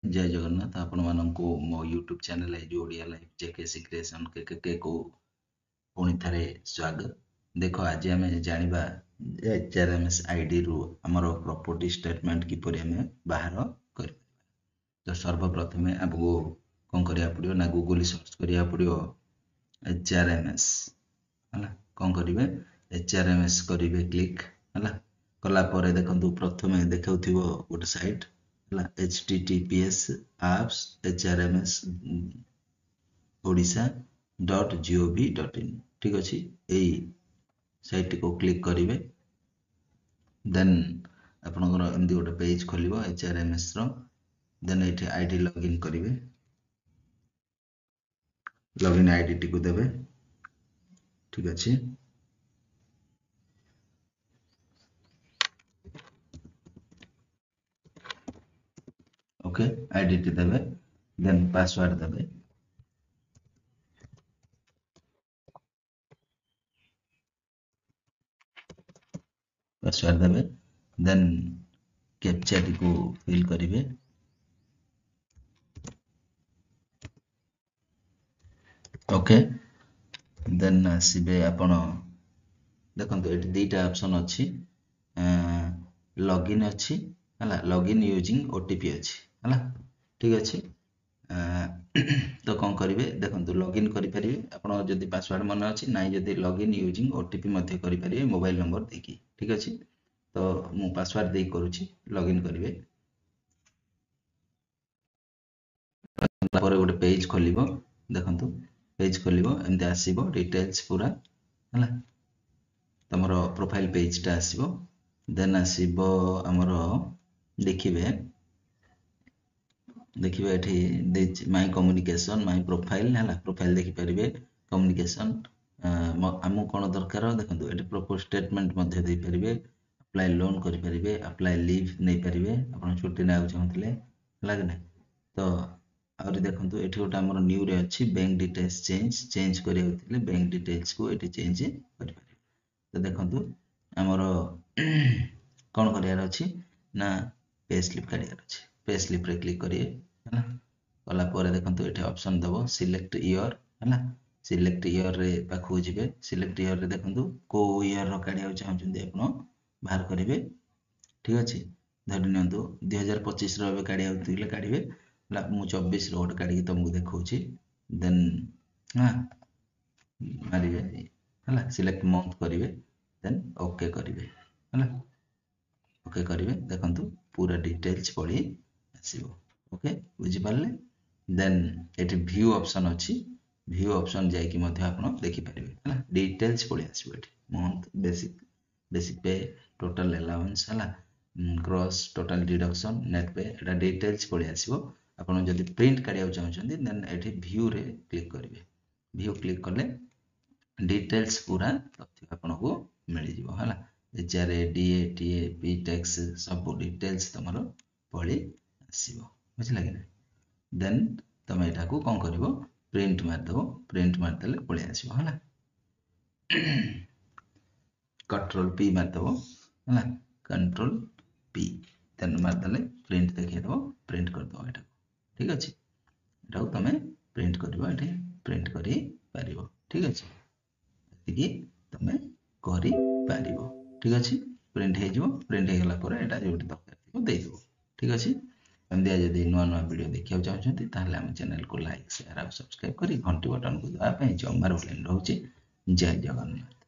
जय जगन्नाथ आपण माननको मो यूट्यूब चैनल है जो ओडिया लाइफ जेकेसी क्रिएशन के को पुणी थारे स्वागत देख आज आम जाना एचआरएमएस आईडी रु आमर प्रॉपर्टी स्टेटमेंट किपर आम बाहर कर तो सर्वप्रथम आपको कौन करा पड़ो ना गूगल सर्च करा पड़ो एचआरएमएस है कौन करेंगे एचआरएमएस करेंगे क्लिक है कलापर देखो प्रथम देखा गोटे site https apps hrms odisha.gov.in ठीक अच्छे यही साइट को क्लिक करेंगे देन आपनकर एमती गोटे पेज खोल एचआरएमएस देन ये आईडी लॉगिन करेंगे लॉगिन आईडी टी को देवे ठीक अच्छे ओके आईडी टी देवे देन पासवर्ड देवे पासवर्ड देवे देन कैप्चा टी को फिल करेंगे ओके देन आसबे आपण देखो ये दुईटा ऑप्शन अच्छी लॉगिन अच्छी है लॉगिन यूजिंग ओटीपी अच्छी है ठीक अच्छे तो कौन करेंगे देखो लॉगिन करेंगे आपड़ जदि पासवर्ड मन अच्छी ना जदि लॉगिन यूजिंग ओटीपी करेंगे मोबाइल नंबर देकी ठीक अच्छे तो मु पासवर्ड दे करुच्ची लॉगिन करेंगे गोटे पेज खोल देखो पेज खोल एमती आसो डिटेल्स पूरा है तुम प्रोफाइल पेजटा आसो देन आसो आमर देखिए ये माई कम्युनिकेशन माई प्रोफाइल है प्रोफाइल देखिपारे कम्युनिकेशन आमको कौन दरकार देखो ये प्रॉपर स्टेटमेंट दे पारे अप्लाई लोन करेंगे अप्लाई लीव नहीं पारे आप छुट्टी ना चाहते है कि तो आउरी देखो ये गोटे आम न्यू रे अच्छी बैंक डिटेल्स चेंज करेंगे बैंक डिटेल्स को ये चेंज कर तो देखो आमर कौन करार अच्छी ना पे स्लिप काढ़ार अच्छे पे स्लिप रे क्लिक करिए है कलापर देखो ये ऑप्शन दब सिलेक्ट ईयर है सिलेक्ट ईयर रे पाखु जी सिलेक्ट ईयर रे देखो को ईयर काढ़ा चाहते आप बाहर करेंगे ठीक अच्छे धरी नि 2025 काढ़ा काढ़े मु 24 रोटे काढ़ी तुमको देखा देन हाँ मारे है सिलेक्ट मंथ करेंगे देन ओके करेंगे है ओके करेंगे देखो पूरा डिटेल्स पढ़ी आसो ओके बुझीपारे देन ये व्यू ऑप्शन अच्छी व्यू ऑप्शन जाकि देखिपारे है डिटेल्स पढ़ी आसो मंथ बेसिक पे टोटल अलाउंस है ग्रॉस टोटल डिडक्शन नेट पे एटा डिटेल्स पढ़ी आसो आपन जदि प्रिंट काढ़ा चाहते देन ये व्यू रे क्लिक करेंगे व्यू क्लिक कले डिटेल्स पूरा तथ्य आपको मिल जाए है HRA DA TA P tax सब डिटेल्स तुम पढ़ी आसो बुझे कि देन तुम यहाँ को कौन कर प्रिंट मारदेव प्रिंट मारदे पलि आसो है कंट्रोल पी मारदेव है कंट्रोल पी देन मारदे प्रिंट देखिएदेव प्रिंट करदेव यहाँ ठीक अच्छे यहाँ तुम प्रिंट कर प्रिंट कर ठीक अच्छे ये तुम कर ठीक अच्छे प्रिंट हो प्रिंट होगा यहाँ जो दरकार देदेव ठीक अच्छे एमती जब नुआ नुआ वीडियो देखा चाहते आम चैनल को लाइक शेयर और सब्सक्राइब कर घंटी बटन को दबाई जमार रोचे जय जगन्नाथ।